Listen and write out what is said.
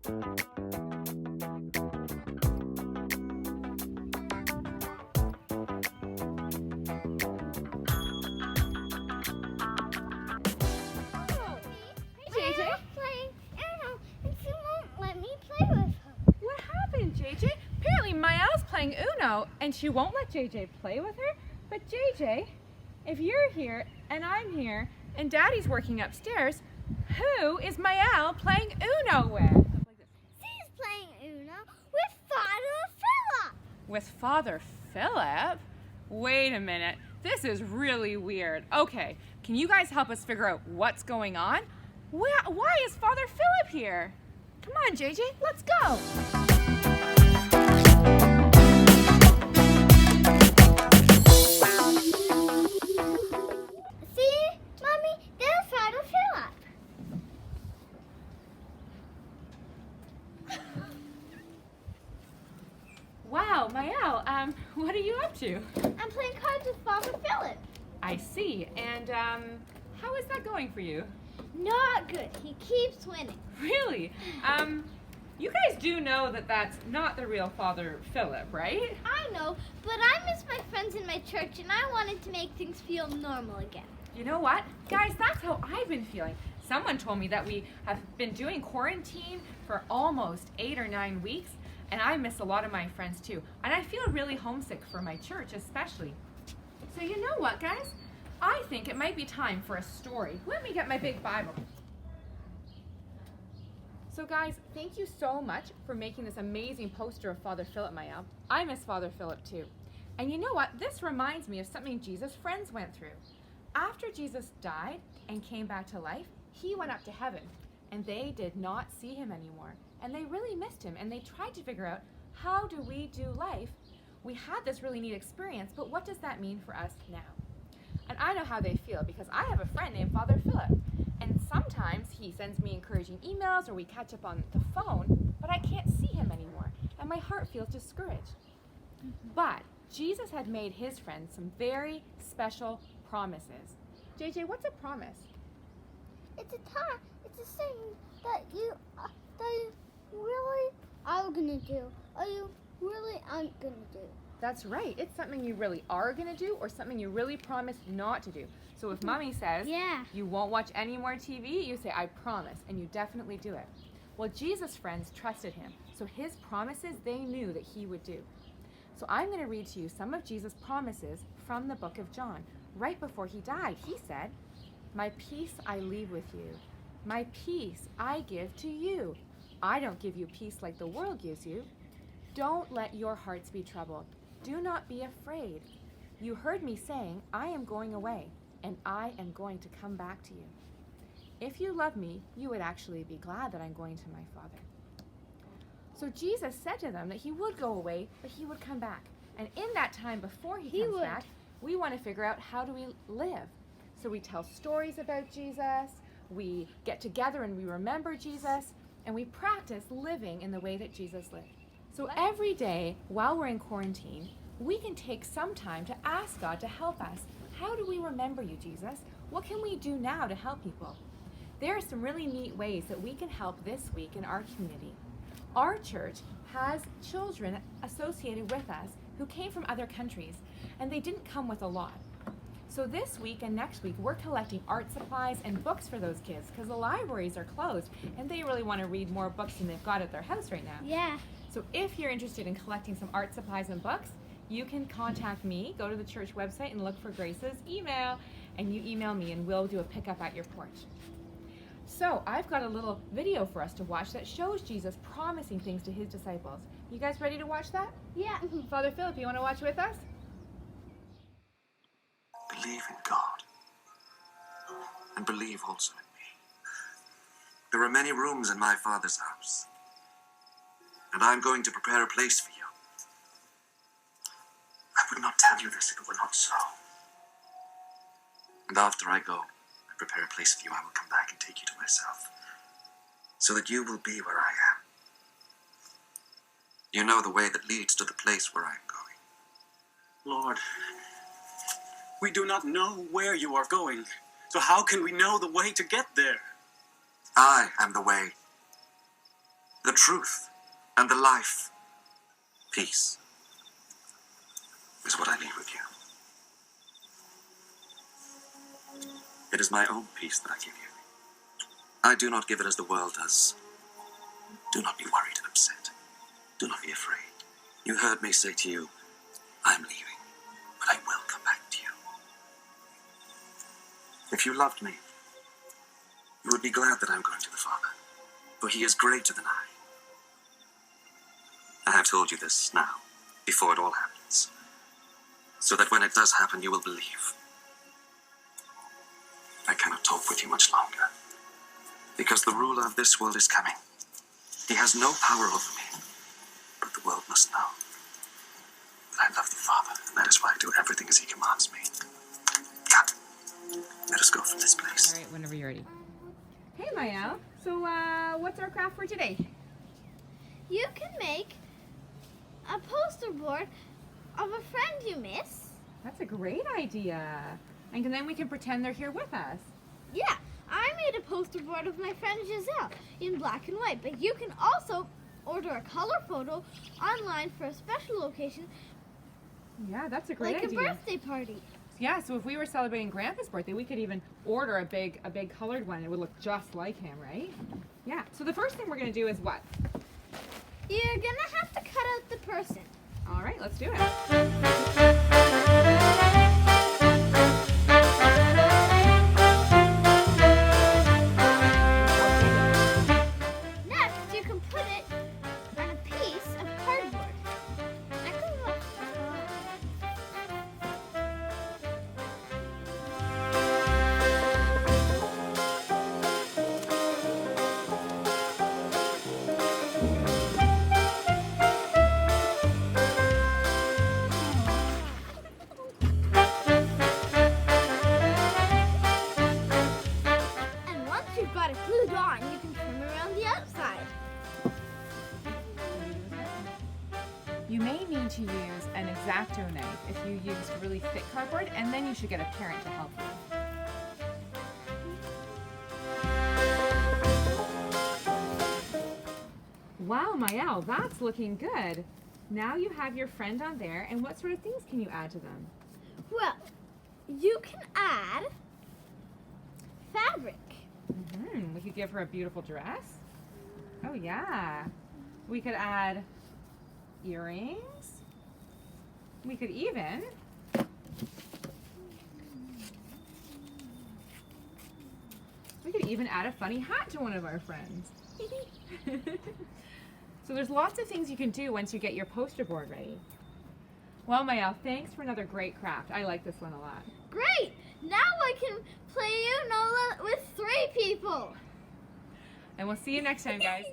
JJ? Playing Uno, and she won't let me play with her. What happened, JJ? Apparently Maya's playing Uno and she won't let JJ play with her. But JJ, if you're here and I'm here and Daddy's working upstairs, who is Maya playing Uno with? She's playing Uno with Father Philip. With Father Philip? Wait a minute. This is really weird. Okay, can you guys help us figure out what's going on? Why is Father Philip here? Come on, JJ, let's go. See, Mommy, there's Father Philip. Wow, Mayel, what are you up to? I'm playing cards with Father Philip. I see. And, how is that going for you? Not good. He keeps winning. Really? You guys do know that that's not the real Father Philip, right? I know, but I miss my friends in my church, and I wanted to make things feel normal again. You know what? Guys, that's how I've been feeling. Someone told me that we have been doing quarantine for almost 8 or 9 weeks, and I miss a lot of my friends too. And I feel really homesick for my church, especially. So you know what, guys? I think it might be time for a story. Let me get my big Bible. So guys, thank you so much for making this amazing poster of Father Philip, Maya. I miss Father Philip too. And you know what? This reminds me of something Jesus' friends went through. After Jesus died and came back to life, he went up to heaven, and they did not see him anymore. And they really missed him, and they tried to figure out, how do we do life? We had this really neat experience, but what does that mean for us now? And I know how they feel, because I have a friend named Father Philip, and sometimes he sends me encouraging emails or we catch up on the phone, but I can't see him anymore, and my heart feels discouraged. But Jesus had made his friends some very special promises. JJ, what's a promise? It's a thing that you really are gonna do, or you really aren't gonna do. That's right. It's something you really are going to do or something you really promise not to do. So if Mommy says, Yeah. you won't watch any more TV, you say, I promise, and you definitely do it. Well, Jesus' friends trusted him, so his promises they knew that he would do. So I'm going to read to you some of Jesus' promises from the book of John. Right before he died, he said, my peace I leave with you. My peace I give to you. I don't give you peace like the world gives you. Don't let your hearts be troubled. Do not be afraid. You heard me saying, I am going away, and I am going to come back to you. If you love me, you would actually be glad that I'm going to my Father. So Jesus said to them that he would go away, but he would come back. And in that time before he comes back, we want to figure out, how do we live? So we tell stories about Jesus, we get together and we remember Jesus, and we practice living in the way that Jesus lived. So every day, while we're in quarantine, we can take some time to ask God to help us. How do we remember you, Jesus? What can we do now to help people? There are some really neat ways that we can help this week in our community. Our church has children associated with us who came from other countries, and they didn't come with a lot. So this week and next week, we're collecting art supplies and books for those kids because the libraries are closed, and they really want to read more books than they've got at their house right now. Yeah. So if you're interested in collecting some art supplies and books, you can contact me, go to the church website and look for Grace's email, and you email me and we'll do a pickup at your porch. So I've got a little video for us to watch that shows Jesus promising things to his disciples. You guys ready to watch that? Yeah. Father Philip, you want to watch with us? Believe in God, and believe also in me. There are many rooms in my Father's house, and I'm going to prepare a place for you. I would not tell you this if it were not so. And after I go and prepare a place for you, I will come back and take you to myself, so that you will be where I am. You know the way that leads to the place where I am going. Lord, we do not know where you are going, so how can we know the way to get there? I am the way, the truth, and the life. Peace is what I leave with you. It is my own peace that I give you. I do not give it as the world does. Do not be worried and upset. Do not be afraid. You heard me say to you, I'm leaving, but I will come back to you. If you loved me, you would be glad that I'm going to the Father, for he is greater than I. I have told you this now, before it all happens, so that when it does happen, you will believe. I cannot talk with you much longer, because the ruler of this world is coming. He has no power over me, but the world must know that I love the Father, and that is why I do everything as he commands me. Come, let us go from this place. All right, whenever you're ready. Hey, Mayel. So, what's our craft for today? You can make a poster board of a friend you miss. That's a great idea. And then we can pretend they're here with us. Yeah, I made a poster board of my friend Giselle in black and white, but you can also order a color photo online for a special occasion, Yeah, that's a great like idea. a birthday party. Yeah, so if we were celebrating Grandpa's birthday, we could even order a big colored one. It would look just like him, right? Yeah. So the first thing we're gonna do is what? You're gonna have to cut out the person. All right, let's do it. Next, you can put it on a piece of cardboard. And once you've got it glued on, you can trim around the outside. You may need to use an X-Acto knife if you use really thick cardboard, and then you should get a parent to help you. Wow, Mayel, that's looking good. Now you have your friend on there, and what sort of things can you add to them? Well, you can add fabric. We could give her a beautiful dress. Oh yeah. We could add earrings. We could even add a funny hat to one of our friends. So there's lots of things you can do once you get your poster board ready. Well, Mayel, thanks for another great craft. I like this one a lot. Great! Now I can play Uno with 3 people. And we'll see you next time, guys.